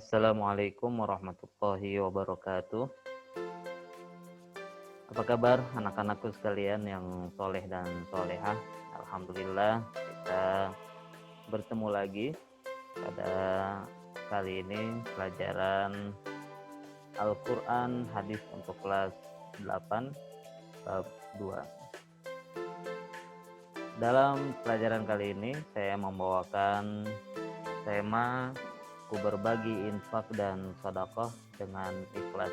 Assalamualaikum warahmatullahi wabarakatuh. Apa kabar anak-anakku sekalian yang soleh dan solehah? Alhamdulillah kita bertemu lagi pada kali ini pelajaran Al-Quran hadis untuk kelas 8 bab 2. Dalam pelajaran kali ini saya membawakan tema ku berbagi infak dan sedekah dengan ikhlas,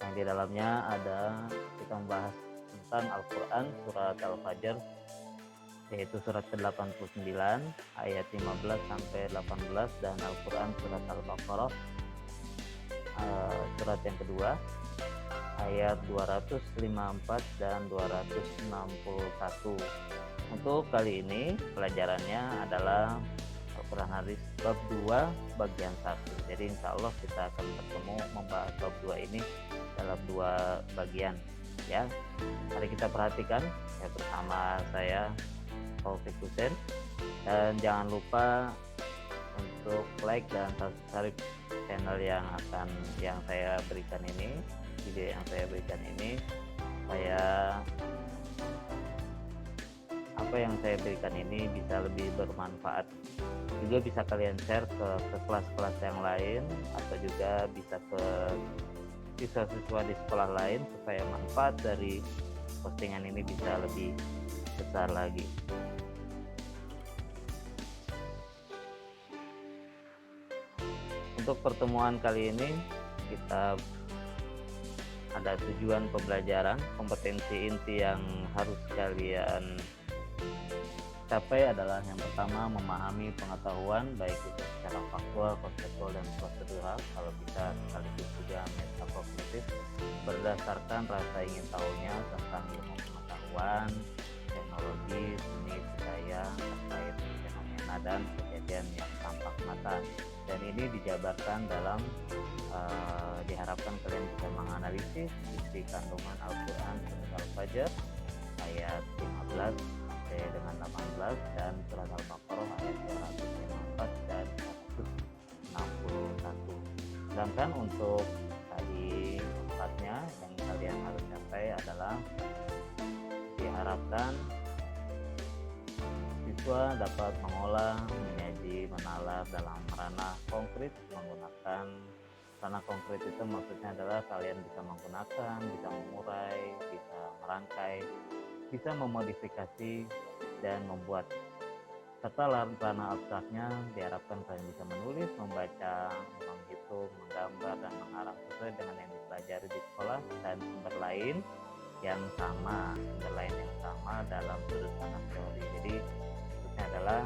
yang di dalamnya ada kita membahas tentang Al-Quran surat Al-Fajr, yaitu surat ke-89 ayat 15 sampai 18, dan Al-Quran surat Al-Baqarah surat yang kedua ayat 254 dan 261. Untuk kali ini pelajarannya adalah Al-Quran hadis bab 2 bagian 1. Jadi insya Allah kita akan bertemu membahas bab 2 ini dalam 2 bagian ya. Mari kita perhatikan ya, bersama saya Taufik Husain, dan jangan lupa untuk like dan subscribe channel yang saya berikan ini, video yang saya berikan ini, supaya apa yang saya berikan ini bisa lebih bermanfaat. Juga bisa kalian share ke kelas-kelas yang lain, atau juga bisa ke siswa-siswa di sekolah lain, supaya manfaat dari postingan ini bisa lebih besar lagi. Untuk pertemuan kali ini kita ada tujuan pembelajaran, kompetensi inti yang harus kalian capai adalah yang pertama, memahami pengetahuan baik itu secara faktual, konseptual, dan prosedural, kalau bisa sekaligus juga metakognitif, berdasarkan rasa ingin tahunya tentang ilmu pengetahuan, teknologi, seni, budaya, terkait fenomena dan kejadian yang tampak mata. Dan ini dijabarkan dalam diharapkan kalian bisa menganalisis isi kandungan Al-Quran surat Al-Fajr ayat 15 dengan 18, dan surat Al-Baqarah ayat 254 dan 161. Sedangkan untuk tadi keempatnya yang kalian harus capai adalah diharapkan siswa dapat mengolah, menyaji, menalar dalam ranah konkret menggunakan ranah konkret itu maksudnya adalah kalian bisa menggunakan, bisa mengurai, bisa merangkai, bisa memodifikasi dan membuat. Serta ranah abstraknya diharapkan kalian bisa menulis, membaca, menghitung, menggambar, dan mengarang sesuai dengan yang dipelajari di sekolah, dan sumber lain yang sama dalam sudut pandang teori. Jadi maksudnya adalah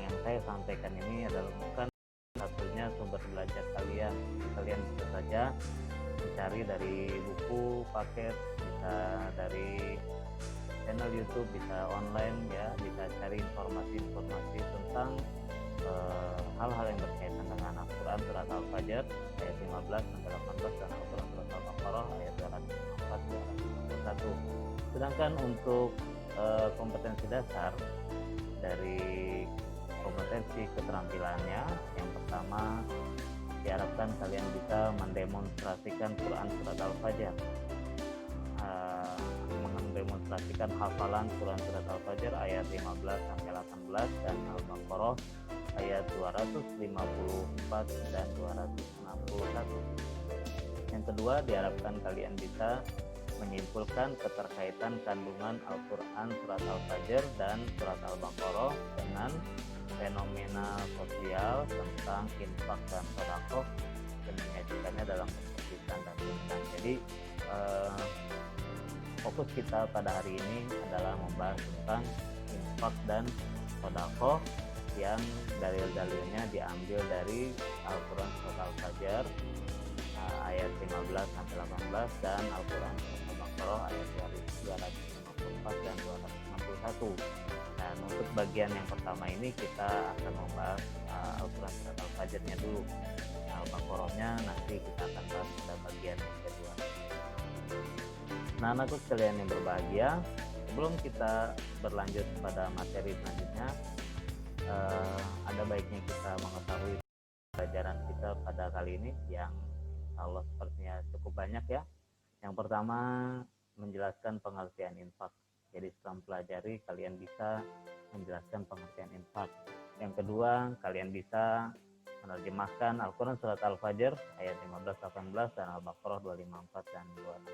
yang saya sampaikan ini adalah bukan satunya sumber belajar kalian. Kalian bisa saja mencari dari buku paket, bisa dari channel YouTube, bisa online ya, bisa cari informasi tentang hal-hal yang berkaitan dengan Al-Quran surat Al-Fajr ayat 15 sampai 18, dan Al-Quran surat Al-Baqarah ayat 254 251. Sedangkan untuk kompetensi dasar dari kompetensi keterampilannya, yang pertama diharapkan kalian bisa mendemonstrasikan Quran surat Al-Fajr, mendemonstrasikan hafalan Quran surat Al-Fajr ayat 15 sampai 18 dan Al-Baqarah ayat 254 dan 261. Yang kedua, diharapkan kalian bisa menyimpulkan keterkaitan kandungan Al-Quran surat Al-Fajr dan surat Al-Baqarah dengan fenomena sosial tentang infak dan sedekah, dan menyajikannya dalam bentuk lisan dan tulisan. Jadi fokus kita pada hari ini adalah membahas tentang infak dan sedekah yang dalil-dalilnya diambil dari Al-Quran surat Al-Fajr ayat 15 sampai 18 dan Al-Quran surat Al-Baqarah ayat 254 dan 261. Dan untuk bagian yang pertama ini kita akan membahas Al-Quran surat Al-Fajr-nya dulu. Al-Baqarahnya nanti kita akan bahas pada bagian yang kedua. Nah, anakku sekalian yang berbahagia, sebelum kita berlanjut pada materi selanjutnya, ada baiknya kita mengetahui pelajaran kita pada kali ini yang Allah sepertinya cukup banyak ya. Yang pertama, menjelaskan pengertian infak. Jadi setelah mempelajari, kalian bisa menjelaskan pengertian infak. Yang kedua, kalian bisa menerjemahkan Al-Quran Surat Al-Fajr ayat 15-18 dan Al-Baqarah 254 dan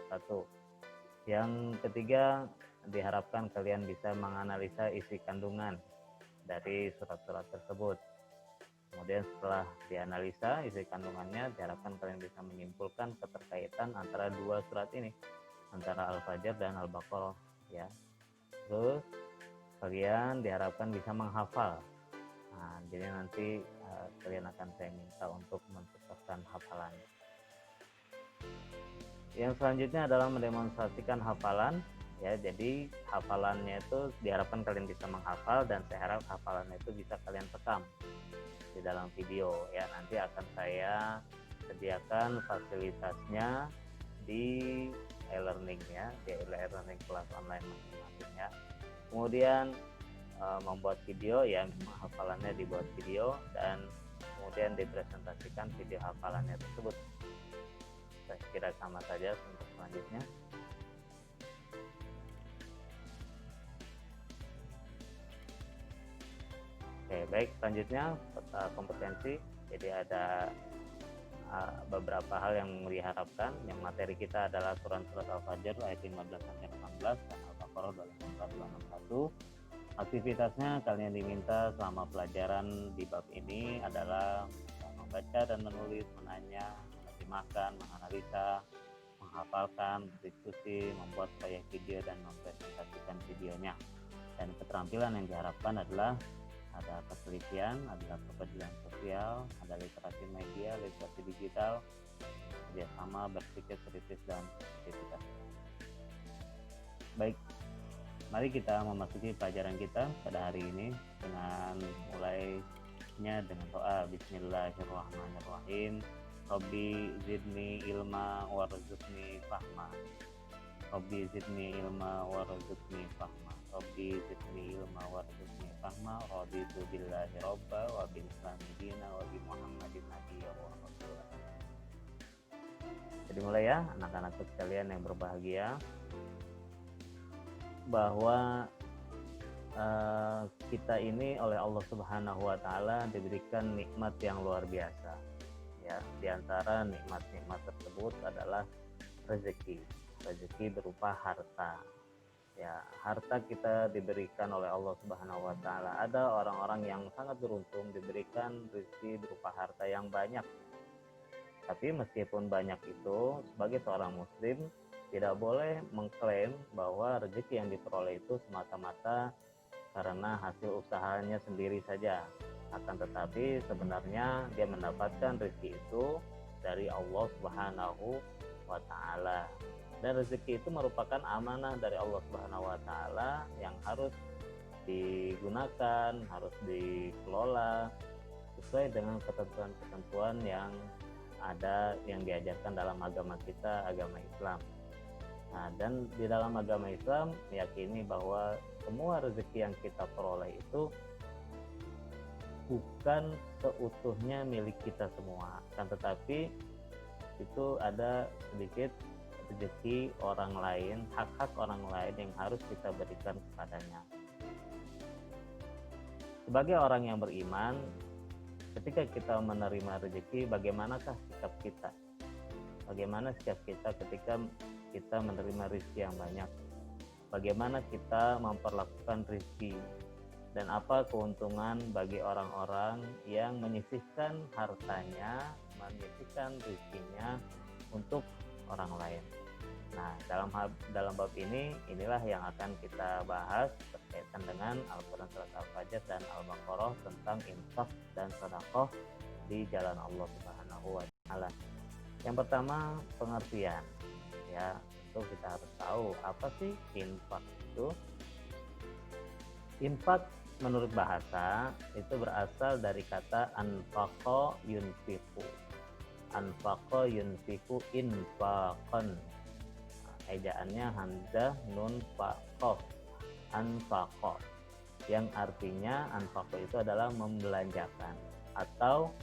261. Yang ketiga, diharapkan kalian bisa menganalisa isi kandungan dari surat-surat tersebut. Kemudian setelah dianalisa isi kandungannya, diharapkan kalian bisa menyimpulkan keterkaitan antara dua surat ini, antara Al-Fajr dan Al-Baqarah ya. Terus kalian diharapkan bisa menghafal. Nah, jadi nanti kalian akan saya minta untuk mencetuskan hafalan. Yang selanjutnya adalah mendemonstrasikan hafalan ya. Jadi hafalannya itu diharapkan kalian bisa menghafal, dan saya harap hafalannya itu bisa kalian rekam di dalam video ya. Nanti akan saya sediakan fasilitasnya di e-learning ya, di e-learning kelas online masing-masing ya. Kemudian membuat video ya, hafalannya dibuat video dan kemudian dipresentasikan video hafalannya tersebut. Saya kira sama saja untuk selanjutnya. Oke, baik, selanjutnya kompetensi. Jadi ada beberapa hal yang diharapkan. Yang materi kita adalah surat Al-Fajr ayat 15-18 dan Al-Baqarah 254-261. Aktivitasnya kalian diminta selama pelajaran di bab ini adalah membaca dan menulis, menanya, menerjemahkan, menganalisa, menghafalkan, berdiskusi, membuat proyek video dan mempresentasikan videonya. Dan keterampilan yang diharapkan adalah ada ketelitian, ada kepedulian sosial, ada literasi media, literasi digital, kerjasama, berpikir kritis, dan kreativitas. Baik, mari kita memasuki pelajaran kita pada hari ini dengan mulainya dengan doa. Bismillahirrahmanirrahim. Rabbi zidni ilma warzuqni fahma. Rabbi zidni ilma warzuqni fahma. Rabbi zidni ilma warzuqni fahma. Raditu billahi robba wa bil islami dina wa bi Muhammadin nabiyya wa rasulah. Jadi mulai ya anak-anakku sekalian yang berbahagia, bahwa kita ini oleh Allah Subhanahu wa taala diberikan nikmat yang luar biasa. Ya, di antara nikmat-nikmat tersebut adalah rezeki. Rezeki berupa harta. Ya, harta kita diberikan oleh Allah Subhanahu wa taala. Ada orang-orang yang sangat beruntung diberikan rezeki berupa harta yang banyak. Tapi meskipun banyak itu, sebagai seorang muslim tidak boleh mengklaim bahwa rezeki yang diperoleh itu semata-mata karena hasil usahanya sendiri saja. Akan tetapi sebenarnya dia mendapatkan rezeki itu dari Allah Subhanahu wa taala. Dan rezeki itu merupakan amanah dari Allah Subhanahu wa taala yang harus digunakan, harus dikelola sesuai dengan ketentuan-ketentuan yang ada, yang diajarkan dalam agama kita, agama Islam. Nah, dan di dalam agama Islam meyakini bahwa semua rezeki yang kita peroleh itu bukan seutuhnya milik kita semua, kan, tetapi itu ada sedikit rezeki orang lain, hak-hak orang lain yang harus kita berikan kepadanya. Sebagai orang yang beriman, ketika kita menerima rezeki, bagaimanakah sikap kita? Bagaimana sikap kita ketika kita menerima rezeki yang banyak? Bagaimana kita memperlakukan rezeki? Dan apa keuntungan bagi orang-orang yang menyisihkan hartanya, menyisihkan rezekinya untuk orang lain? Nah, dalam bab ini, inilah yang akan kita bahas berkaitan dengan Al-Quran Surat Al-Fajr dan Al-Baqarah tentang infak dan sedekah di jalan Allah Subhanahu wa taala. Yang pertama, pengertian. Ya, itu kita harus tahu apa sih infak itu. Infak menurut bahasa itu berasal dari kata anfaqa yunfiqu. Anfaqa yunfiqu infaqan. Ejaannya hamzah nun fa qaf. Anfaqa, yang artinya anfaqa itu adalah membelanjakan atau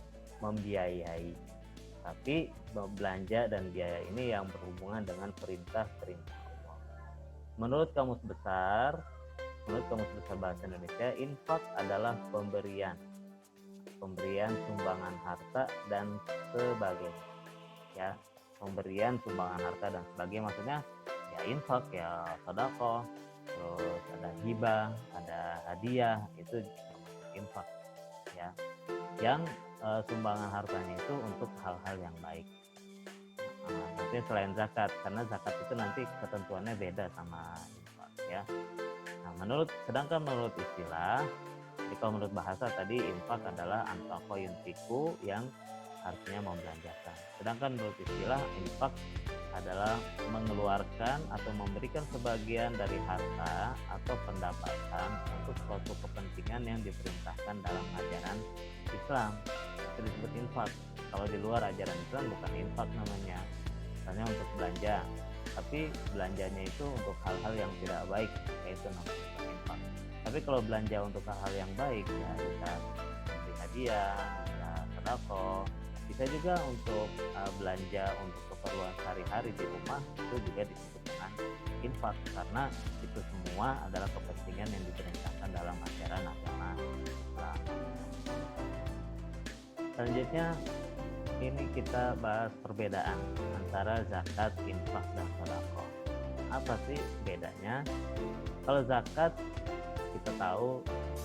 membiayai, tapi belanja dan biaya ini yang berhubungan dengan perintah-perintah Allah. Menurut Kamus Besar Bahasa Indonesia, infak adalah pemberian sumbangan harta dan sebagainya. Ya, pemberian sumbangan harta dan sebagainya maksudnya ya infak, ya sedekah, terus ada hibah, ada hadiah, itu infak ya. Yang sumbangan hartanya itu untuk hal-hal yang baik. Nanti selain zakat, karena zakat itu nanti ketentuannya beda sama infak ya. Sedangkan menurut istilah, jadi kalau menurut bahasa tadi infak adalah anfaqo yunfiqu, yang artinya membelanjakan. Sedangkan menurut istilah, infak adalah mengeluarkan atau memberikan sebagian dari harta atau pendapatan untuk suatu kepentingan yang diperintahkan dalam ajaran Islam. Itu disebut infak. Kalau di luar ajaran Islam bukan infak namanya. Misalnya untuk belanja, tapi belanjanya itu untuk hal-hal yang tidak baik, yaitu namanya infak. Tapi kalau belanja untuk hal-hal yang baik, ya bisa beli hadiah, bisa sedekah, bisa juga untuk belanja untuk keperluan sehari-hari di rumah, itu juga disebut dengan infak, karena itu semua adalah kepentingan yang diperintahkan dalam ajaran agama Islam. Selanjutnya ini kita bahas perbedaan antara zakat, infak, dan sedekah. Apa sih bedanya? Kalau zakat, kita tahu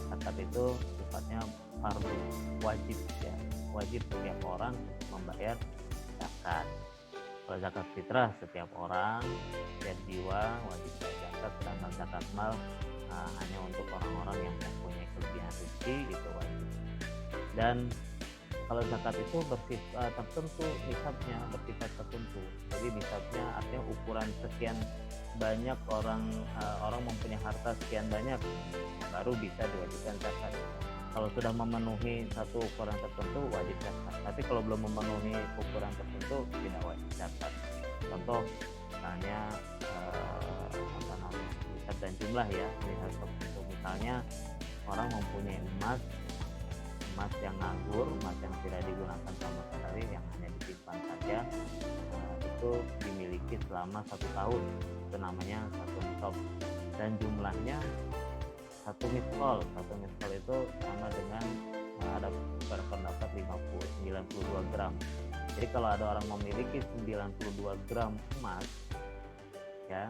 zakat itu sifatnya fardu, wajib ya, wajib setiap orang membayar zakat. Kalau zakat fitrah, setiap orang, setiap jiwa wajib bayar zakat. Sedangkan zakat mal hanya untuk orang-orang yang mempunyai kelebihan rezeki, itu wajib. Dan kalau zakat itu bersifat tertentu, nisabnya bersifat tertentu. Jadi nisabnya artinya ukuran sekian banyak orang mempunyai harta sekian banyak baru bisa diwajibkan zakat. Kalau sudah memenuhi satu ukuran tertentu wajib zakat. Tapi kalau belum memenuhi ukuran tertentu tidak wajib zakat. Contoh misalnya nisab dan jumlah ya. Misalnya orang mempunyai emas yang nganggur, emas yang tidak digunakan sama sekali, yang hanya disimpan saja, itu dimiliki selama 1 tahun, itu namanya 1 nisab. Dan jumlahnya 1 miskol itu sama dengan ada berpendapat 92 gram. Jadi kalau ada orang memiliki 92 gram emas ya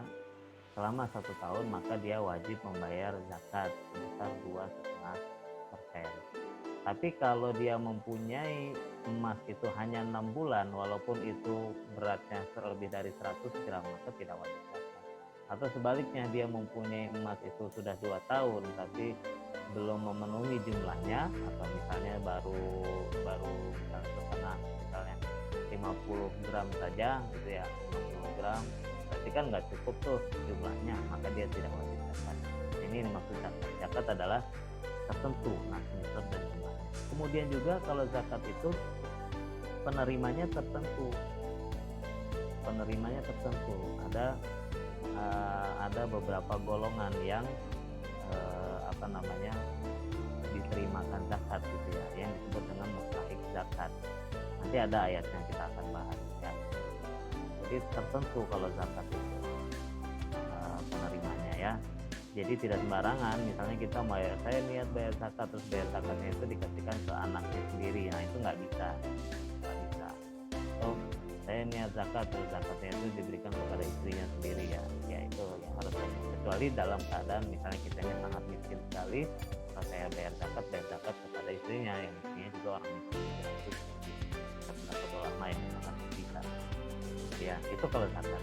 selama 1 tahun, maka dia wajib membayar zakat sebesar 2,5%. Tapi kalau dia mempunyai emas itu hanya 6 bulan, walaupun itu beratnya lebih dari 100 gram, maka tidak wajib zakat. Atau sebaliknya, dia mempunyai emas itu sudah 2 tahun tapi belum memenuhi jumlahnya, atau misalnya baru setengah, misalnya 50 gram saja gitu ya, 50 gram, berarti kan nggak cukup tuh jumlahnya, maka dia tidak wajib zakat. Ini maksud zakat. Zakat adalah tertentu, nisab dan jumlah. Kemudian juga kalau zakat itu penerimanya tertentu. Ada beberapa golongan yang diterimakan zakat gitu ya, yang disebut dengan mustahik zakat. Nanti ada ayatnya, kita akan bahas ya. Jadi tertentu kalau zakat itu penerimanya ya. Jadi tidak sembarangan, misalnya kita saya niat bayar zakat, terus bayar zakatnya itu dikasihkan ke anaknya sendiri, nah itu nggak bisa. Atau saya niat zakat, terus zakatnya itu diberikan kepada istrinya sendiri ya itu yang harus, kecuali dalam keadaan misalnya kita ini sangat miskin sekali, kalau saya bayar zakat kepada istrinya, yang istrinya juga orang miskin, itu pendapat ulama yang sangat bisa ya. Itu kalau zakat.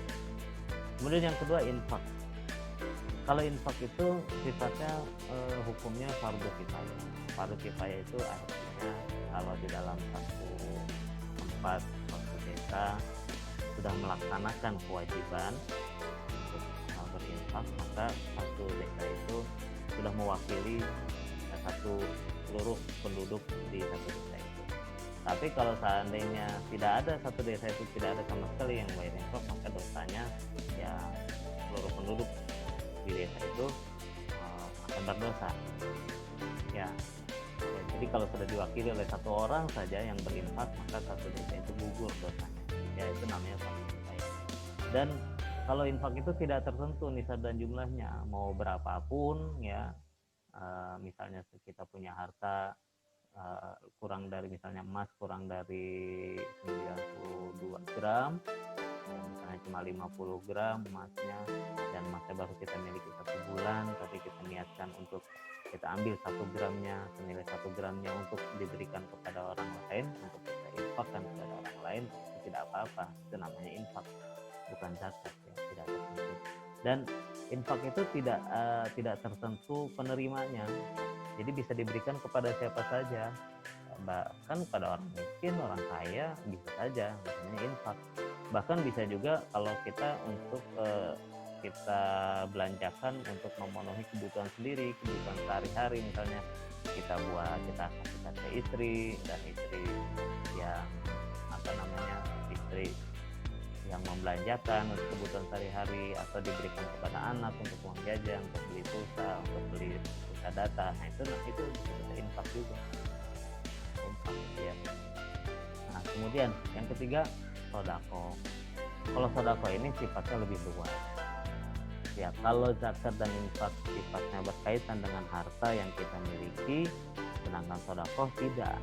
Kemudian yang kedua, infak. Kalau infak itu sifatnya hukumnya fardu kifayah. Fardu kifayah itu artinya kalau di dalam satu tempat, satu desa sudah melaksanakan kewajiban untuk berinfak, maka satu desa itu sudah mewakili seluruh penduduk di satu desa itu. Tapi kalau seandainya tidak ada satu desa itu, tidak ada sama sekali yang bayar infak, maka dosanya ya seluruh penduduk di desa itu akan berdosa ya. Itu Jadi kalau sudah diwakili oleh satu orang saja yang berinfak, maka satu desa itu gugur dosanya. Ya itu namanya fardhu kifayah. Dan kalau infak itu tidak tertentu nisab dan jumlahnya, mau berapapun ya, misalnya kita punya harta kurang dari, misalnya emas kurang dari 92 gram, ya misalnya cuma 50 gram emasnya, dan emasnya baru kita miliki 1 bulan, tapi kita niatkan untuk kita ambil 1 gramnya, senilai 1 gramnya untuk diberikan kepada orang lain, untuk kita infakkan kepada orang lain, itu tidak apa-apa, itu namanya infak, bukan zakat ya, tidak tertentu. Dan infak itu tidak tertentu penerimanya, jadi bisa diberikan kepada siapa saja, bahkan pada orang miskin, orang kaya bisa saja, misalnya infak. Bahkan bisa juga kalau kita untuk kita belanjakan untuk memenuhi kebutuhan sendiri, kebutuhan sehari-hari, misalnya kita kasihkan ke istri, dan istri yang istri yang membelanjakan untuk kebutuhan sehari-hari, atau diberikan kepada anak untuk uang jajan, untuk beli pulsa, untuk beli pulsa data. Nah itu bisa infak juga, infak ya. Nah kemudian yang ketiga, sodako. Kalau sodako ini sifatnya lebih luas ya. Kalau zakat dan infak sifatnya berkaitan dengan harta yang kita miliki, sedangkan sodako tidak.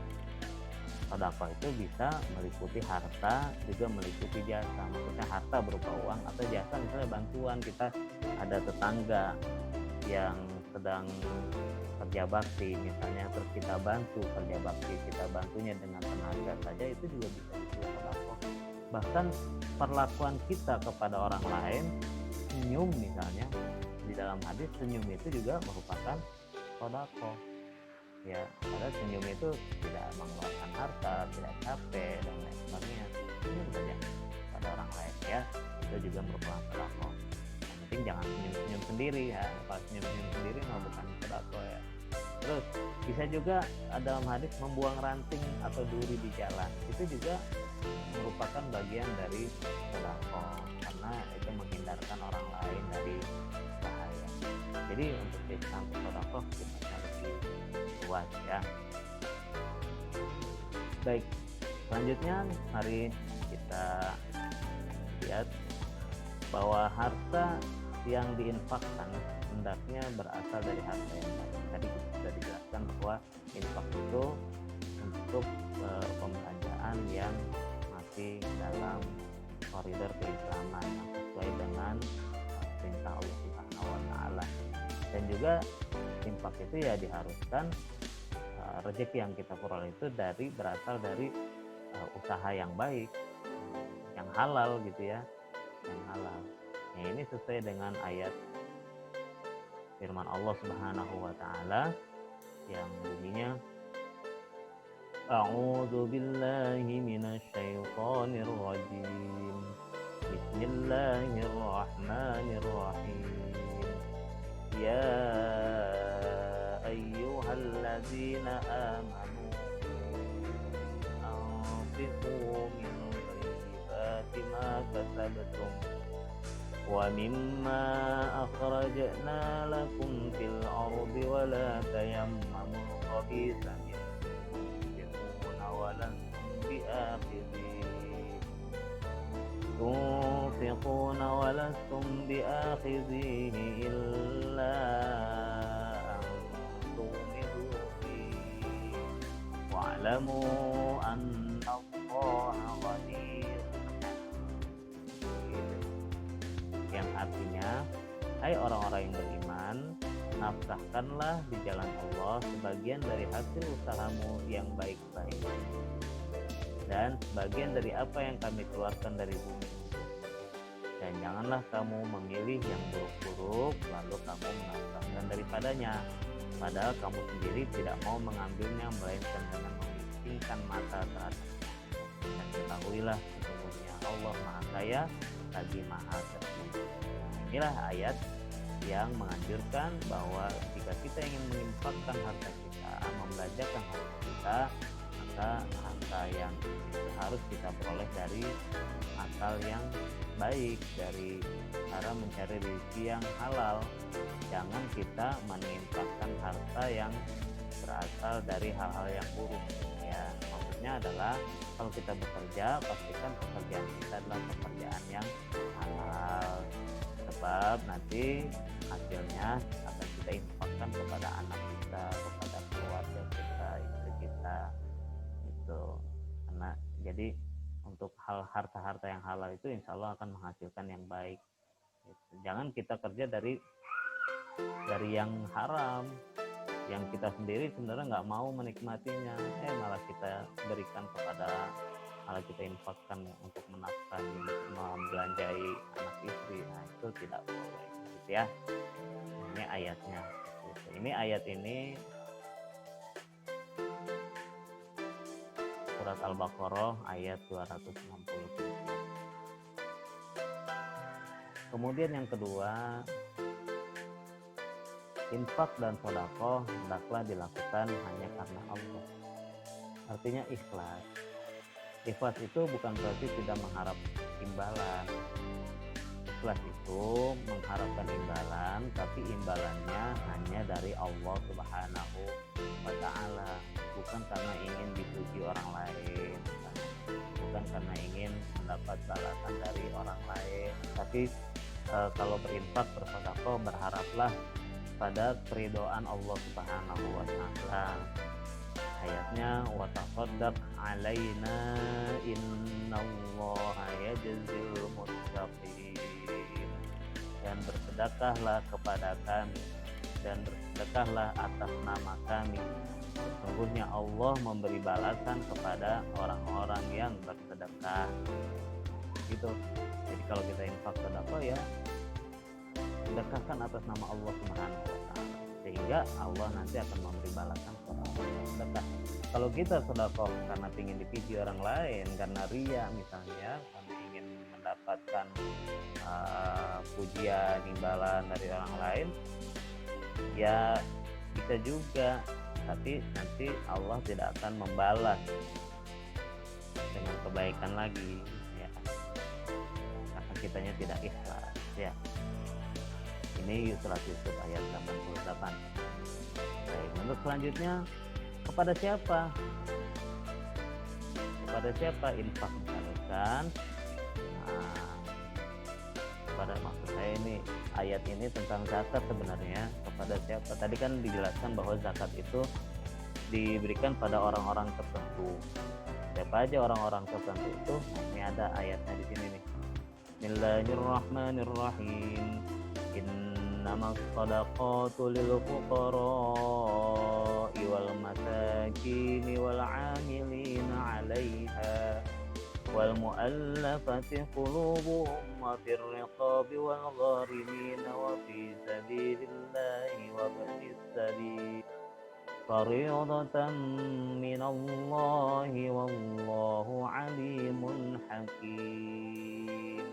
Sodako itu bisa meliputi harta, juga meliputi jasa. Maksudnya harta berupa uang, atau jasa misalnya bantuan, kita ada tetangga yang sedang kerja bakti misalnya, terus kita bantu kerja bakti, kita bantunya dengan tenaga saja, itu juga bisa disebut sodako. Bahkan perlakuan kita kepada orang lain, senyum misalnya, di dalam hadis senyum itu juga merupakan sodako ya, karena senyum itu tidak mengeluarkan harta, tidak capek dan lain sebagainya. Senyum saja pada orang lain ya, itu juga merupakan sodako. Yang penting jangan senyum-senyum sendiri ya, kalau senyum-senyum sendiri mah bukan sodako ya. Terus bisa juga dalam hadis membuang ranting atau duri di jalan, itu juga merupakan bagian dari sodako, karena itu menghindarkan orang lain dari bahaya. Jadi untuk Islam sodako kita lebih luas ya. Baik, selanjutnya mari kita lihat bahwa harta yang diinfakkan hendaknya berasal dari harta yang baik. Tadi kita sudah dijelaskan bahwa infak itu untuk pembelanjaan yang masih dalam koridor keislaman, sesuai dengan perintah Allah Subhanahu wa taala. Dan juga infak itu ya diharuskan rezeki yang kita peroleh itu berasal dari usaha yang baik, yang halal gitu ya, yang halal. Nah, ini sesuai dengan ayat firman Allah Subhanahu wa taala yang bunyinya, A'udzu billahi minasy syaithanir rajim. Bismillahirrahmanirrahim. Ya ayyuhalladzina amanu anfiqu min thayyibati ma kasabtum wa mimma akhrajna lakum fil ardi wa la tayammamul khabitha تنفقون ولستم بآخذيه إلا أن تغمضوا فيه واعلموا أن الله غني. Yang artinya, hai orang-orang yang beriman, nafkahkanlah di jalan Allah sebagian dari hasil usahamu yang baik-baik, dan sebagian dari apa yang kami keluarkan dari bumi. Dan janganlah kamu memilih yang buruk-buruk lalu kamu menafkahkan daripadanya, padahal kamu sendiri tidak mau mengambilnya, melainkan dengan memisingkan mata terhadapnya. Dan ketahuilah sesungguhnya Allah Maha Kaya lagi Maha Terpuji. Inilah ayat yang menganjurkan bahwa jika kita ingin menginfakkan harta kita, membelanjakan harta kita, maka harta yang harus kita peroleh dari asal yang baik, dari cara mencari rezeki yang halal. Jangan kita menginfakkan harta yang berasal dari hal-hal yang buruk. Ya, maksudnya adalah kalau kita bekerja, pastikan pekerjaan kita adalah pekerjaan yang halal, sebab nanti hasilnya akan kita infakkan kepada anak kita, kepada keluarga kita, istri kita, itu. Karena jadi untuk harta-harta yang halal itu insya Allah akan menghasilkan yang baik. Jangan kita kerja dari yang haram, yang kita sendiri sebenarnya nggak mau menikmatinya, malah kita berikan malah kita infakkan untuk menafkahi, membelanjai anak istri. Nah, itu tidak boleh, gitu ya. Ini ayatnya. Ini ayat ini surat Al-Baqarah ayat 267. Kemudian yang kedua, infak dan sedekah hendaklah dilakukan hanya karena Allah. Artinya ikhlas. Ikhlas itu bukan berarti tidak mengharap imbalan. Ikhlas itu mengharapkan imbalan, tapi imbalannya hanya dari Allah Subhanahu wa Ta'ala, bukan karena ingin dipuji orang lain, bukan karena ingin mendapat balasan dari orang lain. Tapi kalau berinfak, bersedekah, berharaplah pada keridhaan Allah Subhanahu wa Ta'ala. Ayatnya, wa tasaddaq alaina innallaha yajzil muttaqin. Dan bersedekahlah kepada kami, dan bersedekahlah atas nama kami. Sesungguhnya Allah memberi balasan kepada orang-orang yang bersedekah. Gitu. Jadi kalau kita infak sedekah, ya sedekahkan atas nama Allah Subhanahu wa Ta'ala, sehingga Allah nanti akan memberi balasan kepada orang yang sedekah. Kalau kita sedekah karena ingin dipuji orang lain, karena riya misalnya, karena ingin mendapatkan pujian, imbalan dari orang lain, ya bisa juga, tapi nanti Allah tidak akan membalas dengan kebaikan lagi, ya, karena kitanya tidak ikhlas, ya. Ini surat Yusuf ayat 88. Baik, untuk selanjutnya, kepada siapa? Kepada siapa infak disalurkan? Kepada, maksud saya ini ayat ini tentang zakat sebenarnya. Kepada siapa? Tadi kan dijelaskan bahwa zakat itu diberikan pada orang-orang tertentu. Siapa aja orang-orang tertentu itu? Ini ada ayatnya di sini nih. Bismillahirrahmanirrahim. Innamas shadaqatu lil fuqara'i wal masakini wal 'amilina 'alaiha wal mu'allafati qulubuhum wa fir riqabi wal gharimina wa fi sabilillahi wa ibnis sabil fariidatan minallahi wallahu 'alimun hakim.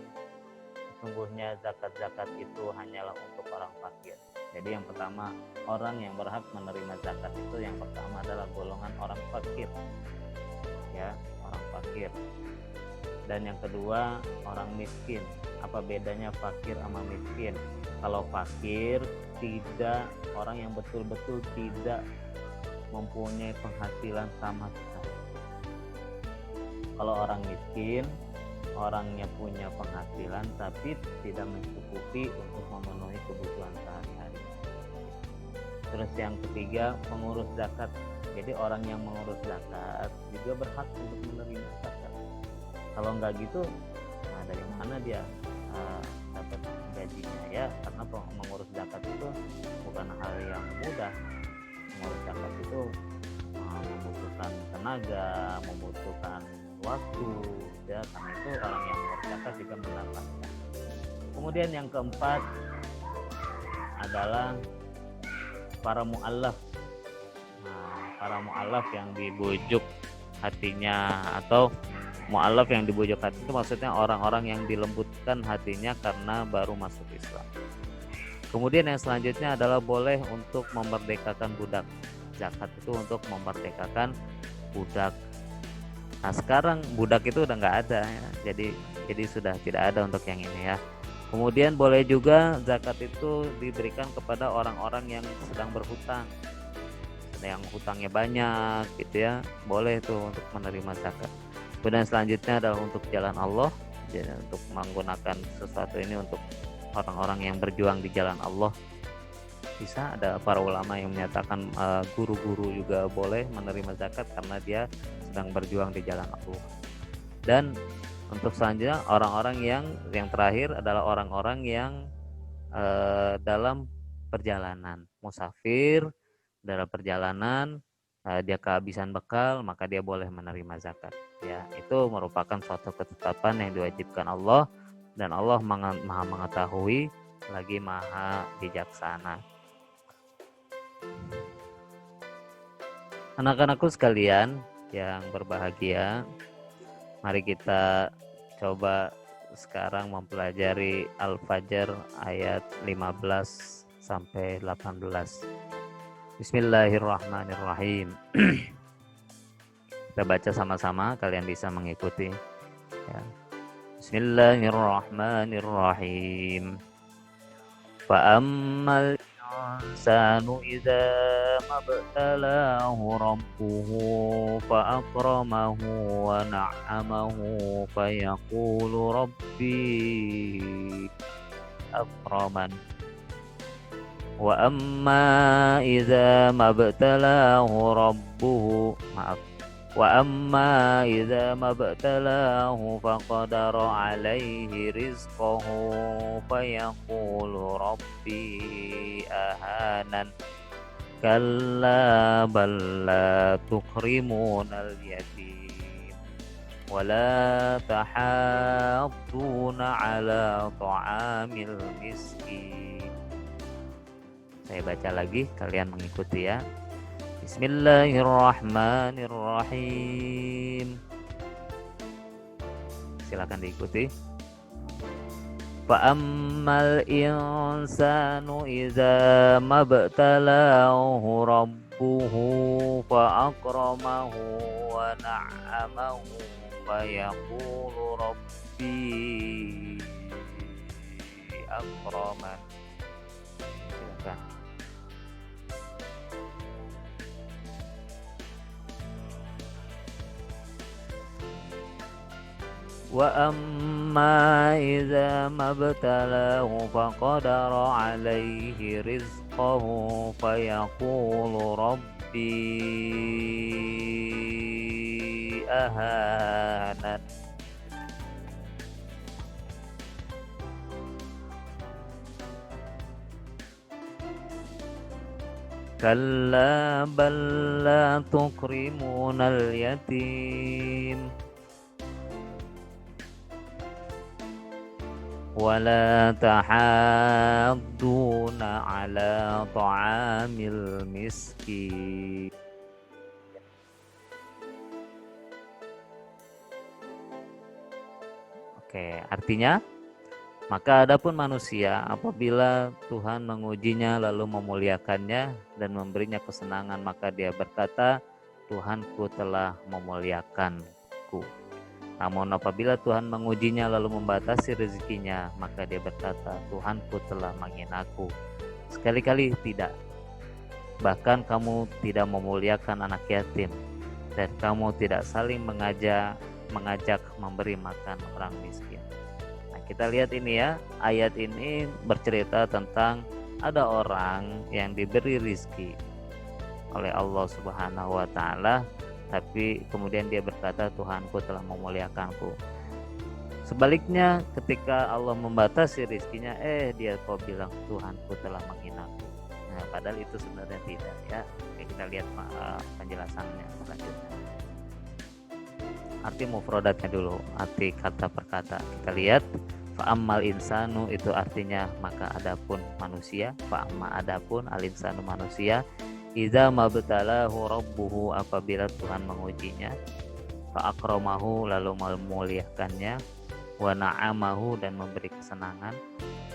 Sesungguhnya zakat-zakat itu hanyalah untuk orang fakir. Jadi yang pertama, orang yang berhak menerima zakat itu yang pertama adalah golongan orang fakir, ya, orang fakir. Dan yang kedua, orang miskin. Apa bedanya fakir sama miskin? Kalau fakir, tidak, orang yang betul-betul tidak mempunyai penghasilan sama sekali. Kalau orang miskin, orangnya punya penghasilan tapi tidak mencukupi untuk memenuhi kebutuhan sehari-hari. Terus yang ketiga, pengurus zakat. Jadi orang yang mengurus zakat juga berhak untuk menerima zakat. Kalau nggak gitu, nah dari mana dia dapat gajinya, ya? Karena mengurus zakat itu bukan hal yang mudah. Mengurus zakat itu membutuhkan tenaga, membutuhkan waktu, ya, karena itu orang yang mengurus zakat juga mendapatkan. Kemudian yang keempat adalah para mu'allaf. Nah, para mu'allaf yang dibujuk hatinya, atau mu'allaf yang dibujuk hati itu maksudnya orang-orang yang dilembutkan hatinya karena baru masuk Islam. Kemudian yang selanjutnya adalah boleh untuk memerdekakan budak. Zakat itu untuk memerdekakan budak. Nah sekarang budak itu udah nggak ada, ya. Jadi sudah tidak ada untuk yang ini, ya. Kemudian boleh juga zakat itu diberikan kepada orang-orang yang sedang berhutang. yang hutangnya banyak gitu ya, boleh tuh untuk menerima zakat. Kemudian selanjutnya adalah untuk jalan Allah, jadi untuk menggunakan sesuatu ini untuk orang-orang yang berjuang di jalan Allah. Bisa ada para ulama yang menyatakan guru-guru juga boleh menerima zakat karena dia sedang berjuang di jalan Allah. Dan untuk selanjutnya orang-orang yang terakhir adalah orang-orang yang dalam perjalanan, musafir dalam perjalanan, dia kehabisan bekal, maka dia boleh menerima zakat. Ya, itu merupakan suatu ketetapan yang diwajibkan Allah, dan Allah maha mengetahui lagi maha bijaksana. Anak-anakku sekalian yang berbahagia, mari kita coba sekarang mempelajari Al-Fajr ayat 15 sampai 18. Bismillahirrahmanirrahim. Kita baca sama-sama, kalian bisa mengikuti ya. Bismillahirrahmanirrahim. Fa'ammal insanu idza mabtalahu rabbuhu fa'akramahu wa na'amahu fayaqulu rabbi akraman. Wa amma idza mabtalahu rabbuhu faqadara alaihi rizqahu fayaqulu rabbi ahanan. Kalla bal la tukrimunal yatim wa la tahadduna ala ta'amil miskin. Saya baca lagi, kalian mengikuti ya. Bismillahirrahmanirrahim. Silakan diikuti. Fa'ammal insanu idza mabtalahu rabbuhu fa'akramahu wa na'amahu fayaqulu rabbi akraman. Silakan. Wa amma idza mabtalahu faqadara alaihi rizqahu fayaqulu rabbi ahanan. Kalla bal la tukrimunal yatim wala tahadduna ala ta'amil miskin. Oke, artinya maka adapun manusia apabila Tuhan mengujinya lalu memuliakannya dan memberinya kesenangan, maka dia berkata, Tuhanku telah memuliakanku. Namun apabila Tuhan mengujinya lalu membatasi rezekinya, maka dia berkata, Tuhanku telah menghinaku. Sekali-kali tidak. Bahkan kamu tidak memuliakan anak yatim, dan kamu tidak saling mengajak memberi makan orang miskin. Nah, kita lihat ini ya, ayat ini bercerita tentang ada orang yang diberi rizki oleh Allah Subhanahu wa Ta'ala, tapi kemudian dia berkata, Tuhanku telah memuliakanku. Sebaliknya ketika Allah membatasi rizkinya, dia kok bilang Tuhanku telah menghinaku. Nah, padahal itu sebenarnya tidak ya. Oke, kita lihat penjelasannya selanjutnya. Arti mufradatnya dulu, arti kata per kata. Kita lihat, fa'ammal insanu itu artinya maka adapun manusia, fa'amma adapun al-insanu manusia, idza mabtalahu rabbuhu apabila Tuhan mengujinya, fa'akramahu lalu memuliakannya, wa na'amahu dan memberi kesenangan,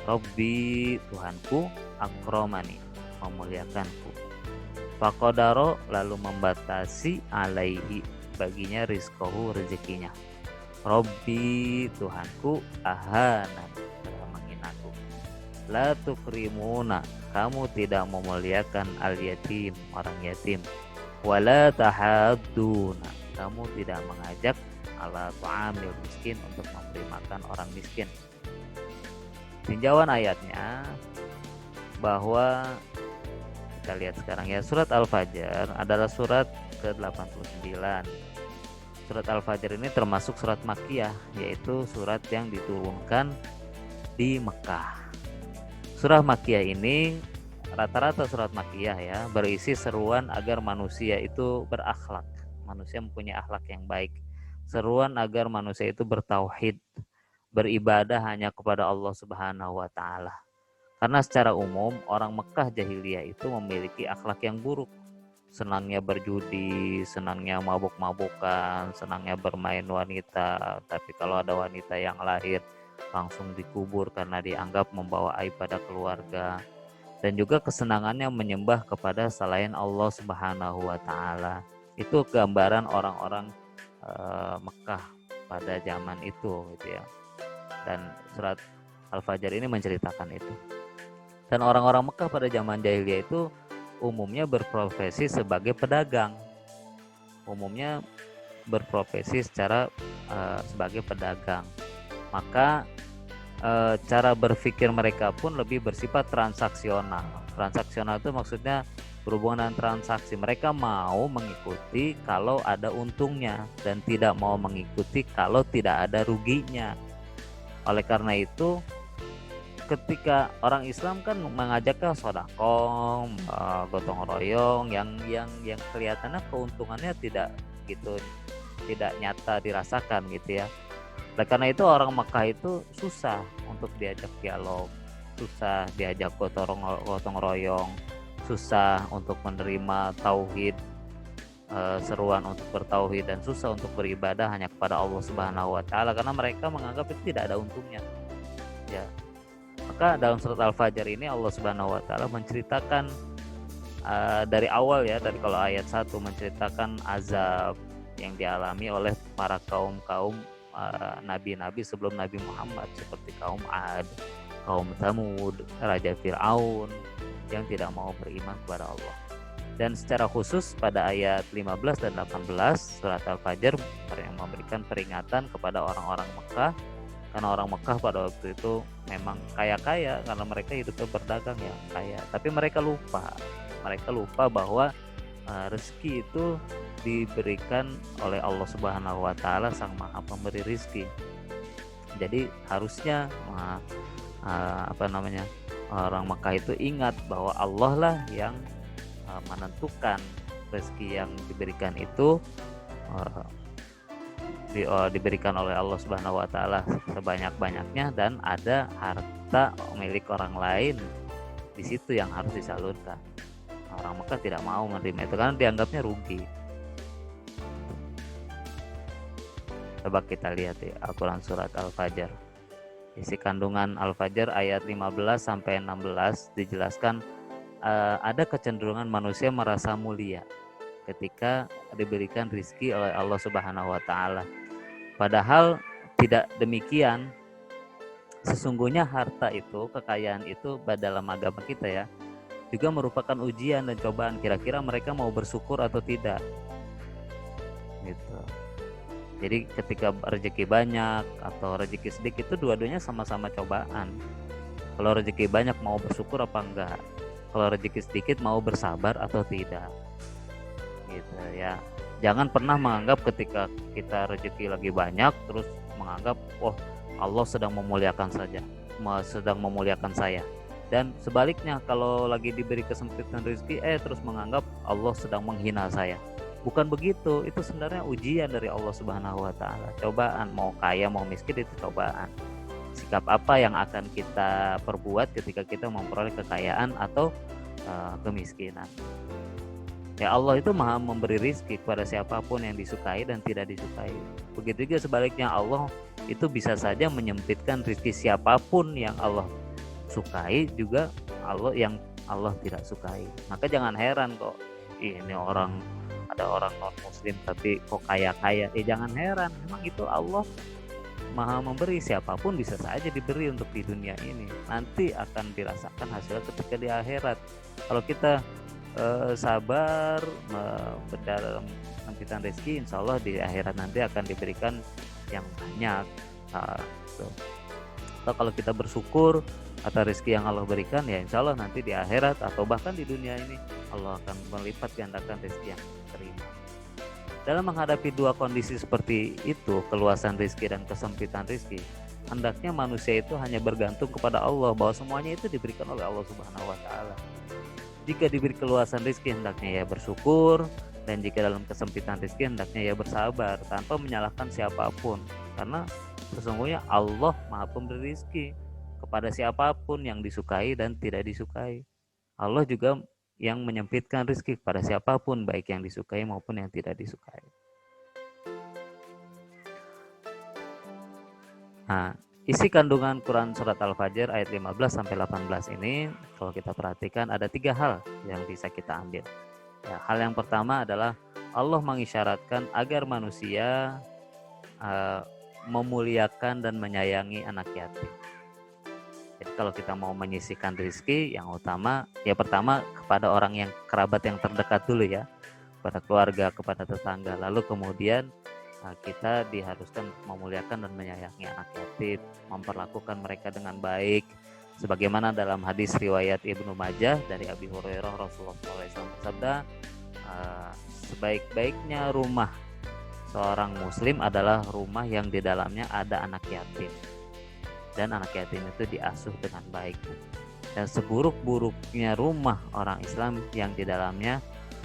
Rabbi Tuhanku, akramani memuliakanku, faqadaro lalu membatasi alaihi baginya rizqahu rezekinya, Rabbi Tuhanku ahanan telah menghinaku, la tukrimuna kamu tidak memuliakan al-yatim, orang yatim. Wala tahadduna, kamu tidak mengajak ala ta'amil miskin, untuk memberi makan orang miskin. Tinjauan ayatnya bahwa kita lihat sekarang ya, surat Al-Fajr adalah surat ke-89. Surat Al-Fajr ini termasuk surat Makkiyah, yaitu surat yang diturunkan di Mekah. Surah Makkiyah ini, rata-rata surat Makkiyah ya, berisi seruan agar manusia itu berakhlak, manusia mempunyai akhlak yang baik. Seruan agar manusia itu bertauhid, beribadah hanya kepada Allah Subhanahu wa taala. Karena secara umum orang Mekah jahiliyah itu memiliki akhlak yang buruk. Senangnya berjudi, senangnya mabuk-mabukan, senangnya bermain wanita. Tapi kalau ada wanita yang lahir, langsung dikubur karena dianggap membawa aib pada keluarga. Dan juga kesenangannya menyembah kepada selain Allah Subhanahu wa taala. Itu gambaran orang-orang Mekah pada zaman itu gitu ya. Dan surat Al-Fajr ini menceritakan itu. Dan orang-orang Mekah pada zaman jahiliyah itu umumnya berprofesi sebagai pedagang. Umumnya berprofesi secara sebagai pedagang. Maka cara berpikir mereka pun lebih bersifat transaksional. Transaksional itu maksudnya berhubungan dengan transaksi. Mereka mau mengikuti kalau ada untungnya dan tidak mau mengikuti kalau tidak ada ruginya. Oleh karena itu, ketika orang Islam kan mengajakkan sedekah, gotong royong yang kelihatannya keuntungannya tidak nyata dirasakan gitu ya. Oleh karena itu orang Mekah itu susah untuk diajak dialog, susah diajak gotong royong, susah untuk menerima tauhid, seruan untuk bertauhid, dan susah untuk beribadah hanya kepada Allah Subhanahu wa taala karena mereka menganggap itu tidak ada untungnya. Ya. Maka dalam surat Al-Fajr ini Allah Subhanahu wa taala menceritakan dari awal ya, dari kalau ayat 1 menceritakan azab yang dialami oleh para kaum nabi-nabi sebelum Nabi Muhammad, seperti kaum Ad, kaum Tsamud, Raja Fir'aun yang tidak mau beriman kepada Allah. Dan secara khusus pada ayat 15 dan 18 surat Al-Fajr yang memberikan peringatan kepada orang-orang Mekah, karena orang Mekah pada waktu itu memang kaya-kaya karena mereka hidupnya berdagang ya kaya, tapi mereka lupa bahwa rezeki itu diberikan oleh Allah Subhanahu wa taala, Sang Maha Pemberi rezeki. Jadi harusnya orang Mekah itu ingat bahwa Allah lah yang menentukan rezeki yang diberikan itu diberikan oleh Allah Subhanahu wa taala sebanyak-banyaknya, dan ada harta milik orang lain di situ yang harus disalurkan. Orang Mekah tidak mau menerima itu karena dianggapnya rugi. Coba kita lihat ya Al-Quran surat Al-Fajr. Isi kandungan Al-Fajr ayat 15 sampai 16 dijelaskan ada kecenderungan manusia merasa mulia ketika diberikan rizki oleh Allah Subhanahu wa taala. Padahal tidak demikian. Sesungguhnya harta itu, kekayaan itu dalam agama kita ya, juga merupakan ujian dan cobaan. Kira-kira mereka mau bersyukur atau tidak? Gitu. Jadi ketika rezeki banyak atau rezeki sedikit itu dua-duanya sama-sama cobaan. Kalau rezeki banyak mau bersyukur apa enggak? Kalau rezeki sedikit mau bersabar atau tidak? Gitu ya. Jangan pernah menganggap ketika kita rezeki lagi banyak terus menganggap Allah sedang memuliakan saya. Dan sebaliknya, kalau lagi diberi kesempitan rezeki terus menganggap Allah sedang menghina saya. Bukan begitu, itu sebenarnya ujian dari Allah Subhanahu wa taala. Cobaan, mau kaya mau miskin itu cobaan. Sikap apa yang akan kita perbuat ketika kita memperoleh kekayaan atau kemiskinan. Ya, Allah itu Maha memberi rizki kepada siapapun yang disukai dan tidak disukai. Begitu juga sebaliknya, Allah itu bisa saja menyempitkan rizki siapapun yang Allah sukai, juga yang Allah tidak sukai. Maka jangan heran kok ini ada orang non muslim tapi kok kaya-kaya. Jangan heran, memang itu Allah Maha memberi, siapapun bisa saja diberi untuk di dunia ini. Nanti akan dirasakan hasilnya ketika di akhirat. Kalau kita sabar dalam menyempitkan rezeki, insya Allah di akhirat nanti akan diberikan yang banyak. Atau kalau kita bersyukur atas rezeki yang Allah berikan, ya insya Allah nanti di akhirat atau bahkan di dunia ini Allah akan melipat gandakan rezeki yang terima. Dalam menghadapi dua kondisi seperti itu, keluasan rezeki dan kesempitan rezeki, hendaknya manusia itu hanya bergantung kepada Allah, bahwa semuanya itu diberikan oleh Allah Subhanahu wa Ta'ala. Jika diberi keluasan rezeki, hendaknya ia bersyukur, dan jika dalam kesempitan rezeki, hendaknya ia bersabar tanpa menyalahkan siapapun, karena sesungguhnya Allah Maha Pemberi rezeki kepada siapapun yang disukai dan tidak disukai. Allah juga yang menyempitkan rezeki kepada siapapun, baik yang disukai maupun yang tidak disukai. Nah, isi kandungan Quran Surat Al-Fajr ayat 15-18 ini, kalau kita perhatikan ada 3 hal yang bisa kita ambil. Ya, hal yang pertama adalah Allah mengisyaratkan agar manusia memuliakan dan menyayangi anak yatim. Jadi kalau kita mau menyisihkan rezeki, yang utama, ya pertama kepada orang yang kerabat yang terdekat dulu ya, kepada keluarga, kepada tetangga. Lalu kemudian kita diharuskan memuliakan dan menyayangi anak yatim, memperlakukan mereka dengan baik. Sebagaimana dalam hadis riwayat Ibnu Majah dari Abi Hurairah, Rasulullah SAW bersabda, sebaik-baiknya rumah seorang muslim adalah rumah yang di dalamnya ada anak yatim, dan anak yatim itu diasuh dengan baik. Dan seburuk-buruknya rumah orang Islam yang di dalamnya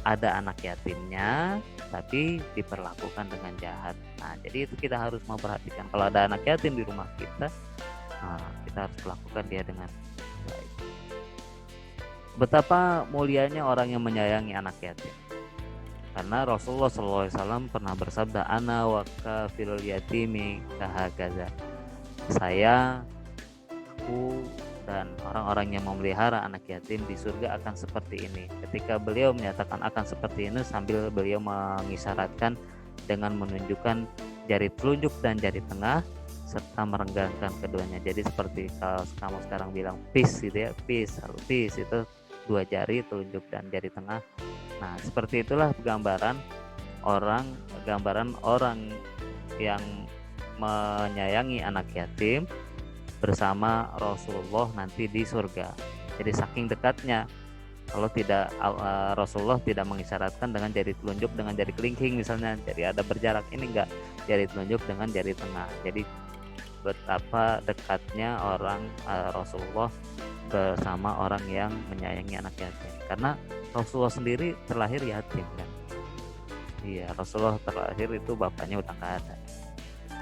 ada anak yatimnya tapi diperlakukan dengan jahat. Nah, jadi itu kita harus memperhatikan, kalau ada anak yatim di rumah kita, kita harus perlakukan dia dengan baik. Betapa mulianya orang yang menyayangi anak yatim, karena Rasulullah SAW pernah bersabda, ana wa kafilul yatimi kahagaza. Saya, aku, dan orang-orang yang memelihara anak yatim di surga akan seperti ini. Ketika beliau menyatakan akan seperti ini, sambil beliau mengisyaratkan dengan menunjukkan jari telunjuk dan jari tengah serta merenggangkan keduanya. Jadi seperti kalau kamu sekarang bilang peace gitu ya, peace itu 2 jari telunjuk dan jari tengah. Nah, seperti itulah gambaran orang yang menyayangi anak yatim bersama Rasulullah nanti di surga. Jadi saking dekatnya, kalau tidak Rasulullah tidak mengisyaratkan dengan jari telunjuk dengan jari kelingking misalnya, jadi ada berjarak, ini enggak, jari telunjuk dengan jari tengah. Jadi betapa dekatnya orang Rasulullah bersama orang yang menyayangi anak yatim, karena Rasulullah sendiri terlahir yatim kan. Iya, Rasulullah terlahir itu bapaknya udah nggak ada,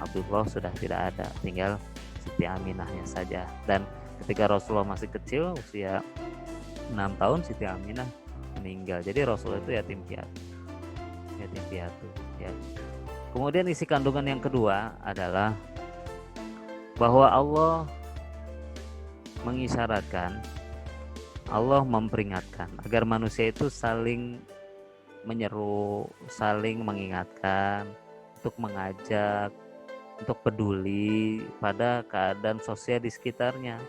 Abdullah sudah tidak ada, tinggal Siti Aminahnya saja. Dan ketika Rasulullah masih kecil, usia 6 tahun, Siti Aminah meninggal. Jadi Rasulullah itu yatim piatu ya. Kemudian isi kandungan yang kedua adalah bahwa Allah mengisyaratkan, Allah memperingatkan agar manusia itu saling menyeru, saling mengingatkan, untuk mengajak, untuk peduli pada keadaan sosial di sekitarnya.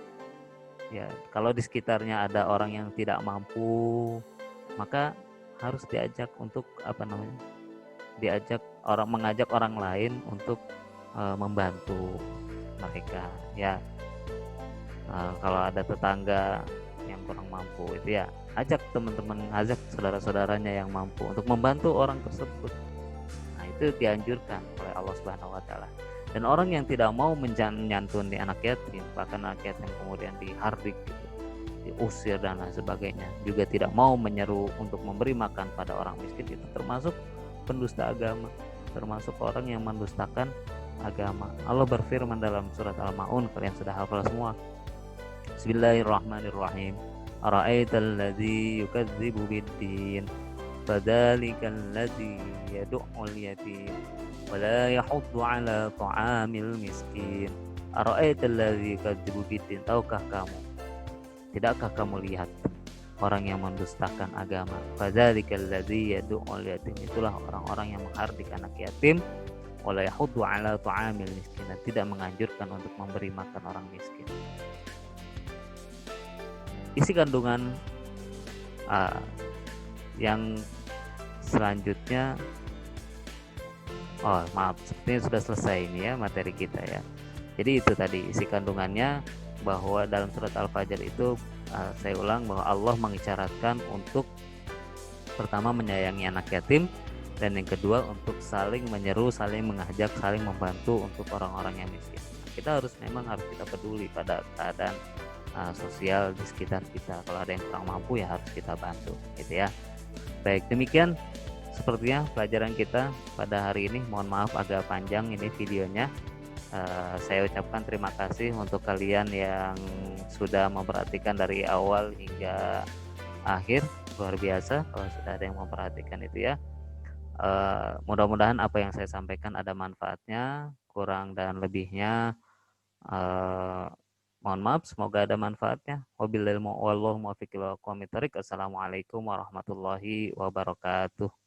Ya, kalau di sekitarnya ada orang yang tidak mampu, maka harus diajak untuk mengajak orang lain untuk membantu mereka. Ya, kalau ada tetangga yang kurang mampu, itu ya ajak teman-teman, ajak saudara-saudaranya yang mampu untuk membantu orang tersebut. Nah, itu dianjurkan oleh Allah Subhanahu wa Ta'ala. Dan orang yang tidak mau menyantuni anak yatim, bahkan anak yatim kemudian dihardik, diusir dan lain sebagainya, juga tidak mau menyeru untuk memberi makan pada orang miskin, itu termasuk pendusta agama, termasuk orang yang mendustakan agama. Allah berfirman dalam surat Al-Maun, kalian sudah hafal semua. Bismillahirrahmanirrahim. Ara'aital ladzi yukadzibu biddin, fadzalikal ladzi yad'ul yatim wa la yahuddu 'ala ta'amil miskin. Ara'aital ladzi yukadzibu biddin, tahukah kamu, tidakkah kamu lihat orang yang mendustakan agama? Fadzalikal ladzi yad'ul yatim, itulah orang-orang yang menghardik anak yatim. wala yahuddu ala ta'amil miskin, dan tidak menganjurkan untuk memberi makan orang miskin. Isi kandungan yang selanjutnya, oh maaf, sepertinya sudah selesai ini ya materi kita ya. Jadi itu tadi isi kandungannya, bahwa dalam surat Al-Fajr itu saya ulang bahwa Allah mengisyaratkan untuk pertama menyayangi anak yatim, dan yang kedua untuk saling menyeru, saling mengajak, saling membantu untuk orang-orang yang miskin. Kita memang harus kita peduli pada keadaan sosial di sekitar kita. Kalau ada yang kurang mampu ya harus kita bantu, gitu ya. Baik, demikian sepertinya pelajaran kita pada hari ini. Mohon maaf agak panjang ini videonya. Saya ucapkan terima kasih untuk kalian yang sudah memperhatikan dari awal hingga akhir. Luar biasa kalau sudah ada yang memperhatikan itu ya. Mudah-mudahan apa yang saya sampaikan ada manfaatnya. Kurang dan lebihnya mohon maaf, semoga ada manfaatnya. Wabillahi wallahu muwaffiq ila aqwamit thoriq. Assalamualaikum warahmatullahi wabarakatuh.